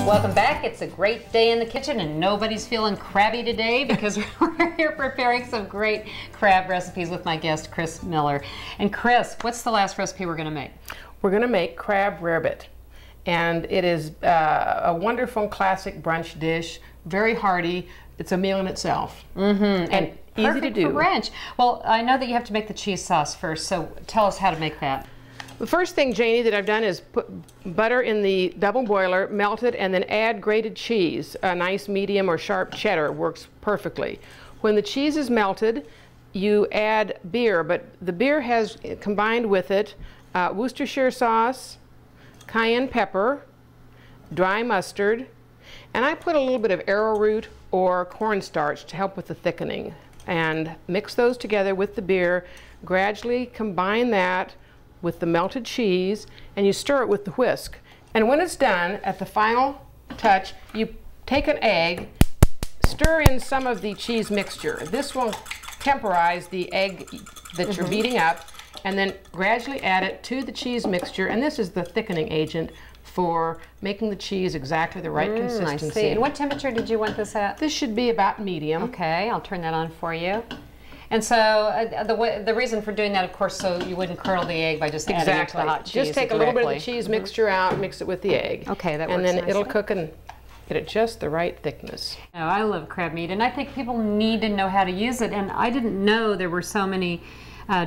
Welcome back. It's a great day in the kitchen and nobody's feeling crabby today because we're here preparing some great crab recipes with my guest Chris Miller. And Chris, what's the last recipe we're going to make? We're going to make crab rarebit, and it is a wonderful classic brunch dish, very hearty. It's a meal in itself, and easy to do. For brunch. Well, I know that you have to make the cheese sauce first, so tell us how to make that. The first thing, Janie, that I've done is put butter in the double boiler, melt it, and then add grated cheese. A nice medium or sharp cheddar works perfectly. When the cheese is melted, you add beer, but the beer has combined with it Worcestershire sauce, cayenne pepper, dry mustard, and I put a little bit of arrowroot or cornstarch to help with the thickening. And mix those together with the beer, gradually combine that with the melted cheese, and you stir it with the whisk. And when it's done, at the final touch, you take an egg, stir in some of the cheese mixture. This will temporize the egg that you're beating up, and then gradually add it to the cheese mixture, and this is the thickening agent for making the cheese exactly the right consistency. I see. And what temperature did you want this at? This should be about medium. Okay, I'll turn that on for you. And so the reason for doing that, of course, so you wouldn't curdle the egg by just adding it to the hot cheese. Just take a little bit of the cheese mixture out, mix it with the egg. Okay, that works and then nicely. It'll cook and get it just the right thickness. Oh, I love crab meat, and I think people need to know how to use it. And I didn't know there were so many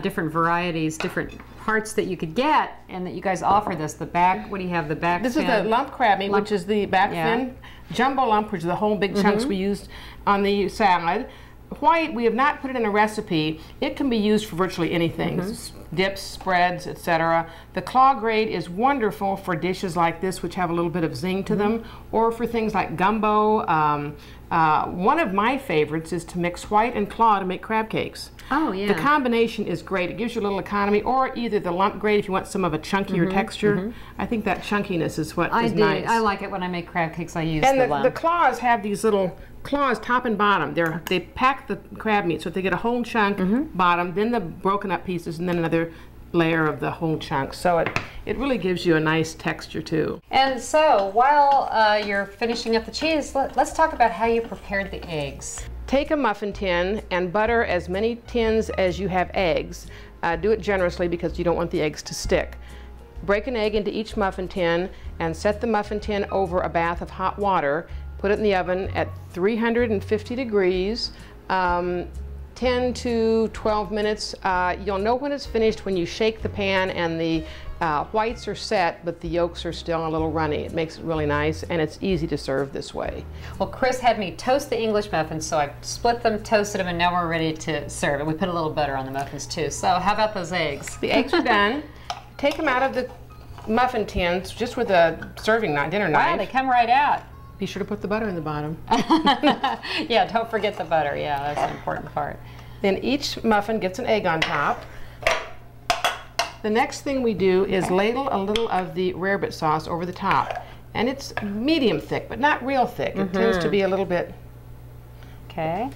different varieties, different parts that you could get, and that you guys offer this. The back, what do you have? The back This fin? is the lump crab meat, which is the back fin. Jumbo lump, which is the whole big chunks we used on the salad. White, we have not put it in a recipe. It can be used for virtually anything. Dips, spreads, etc. The claw grade is wonderful for dishes like this, which have a little bit of zing to them, or for things like gumbo. One of my favorites is to mix white and claw to make crab cakes. Oh, yeah. The combination is great. It gives you a little economy, or either the lump grade if you want some of a chunkier texture. I think that chunkiness is what is nice. I like it when I make crab cakes. I use and the lump. the claws have these little claws top and bottom. They pack the crab meat so if they get a whole chunk bottom, then the broken up pieces, and then another layer of the whole chunk. So it really gives you a nice texture too. And so while you're finishing up the cheese, let's talk about how you prepared the eggs. Take a muffin tin and butter as many tins as you have eggs. Do it generously because you don't want the eggs to stick. Break an egg into each muffin tin and set the muffin tin over a bath of hot water. Put it in the oven at 350 degrees, 10 to 12 minutes. You'll know when it's finished when you shake the pan and the whites are set, but the yolks are still a little runny. It makes it really nice, and it's easy to serve this way. Well, Chris had me toast the English muffins, so I split them, toasted them, and now we're ready to serve it. We put a little butter on the muffins too. So how about those eggs? The eggs are done. Take them out of the muffin tins just with a serving knife, dinner knife. Wow, they come right out. Be sure to put the butter in the bottom. Yeah, don't forget the butter. Yeah, that's an important part. Then each muffin gets an egg on top. The next thing we do is ladle a little of the rarebit sauce over the top. And it's medium thick, but not real thick. It tends to be a little bit. Okay.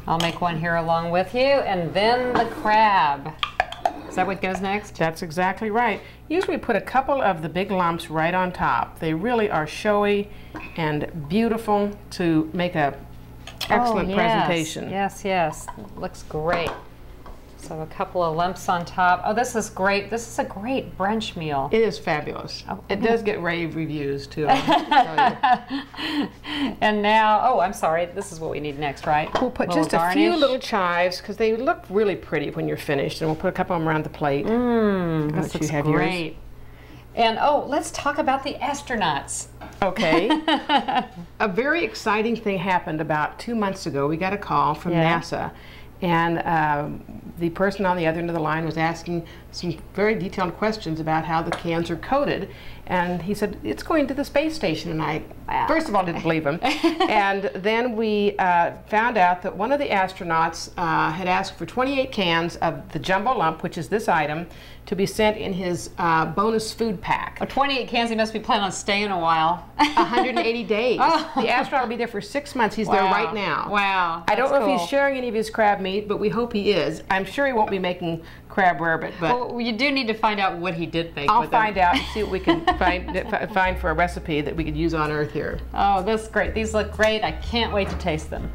I'll make one here along with you. And then the crab. Is that what goes next? That's exactly right. Usually put a couple of the big lumps right on top. They really are showy and beautiful to make a excellent presentation. Yes, yes. Looks great. So a couple of lumps on top. Oh, this is great. This is a great brunch meal. It is fabulous. Oh. It does get rave reviews too. I'll tell you. And now, oh, I'm sorry. This is what we need next, right? We'll put just a few little chives because they look really pretty when you're finished, and we'll put a couple of them around the plate. This looks great. And oh, let's talk about the astronauts. Okay. A very exciting thing happened about 2 months ago. We got a call from NASA. And the person on the other end of the line was asking some very detailed questions about how the cans are coated. And he said, it's going to the space station. And I, first of all, didn't believe him. And then we found out that one of the astronauts had asked for 28 cans of the jumbo lump, which is this item, to be sent in his bonus food pack. 28 cans, he must be planning on staying a while. 180 days. Oh. The astronaut will be there for 6 months. He's there right now. Wow. I don't know if he's sharing any of his crab meat, but we hope he is. I'm sure he won't be making crab rarebit. But So you do need to find out what he did bake. I'll find out and see what we can find for a recipe that we could use on Earth here. Oh, that's great. These look great. I can't wait to taste them.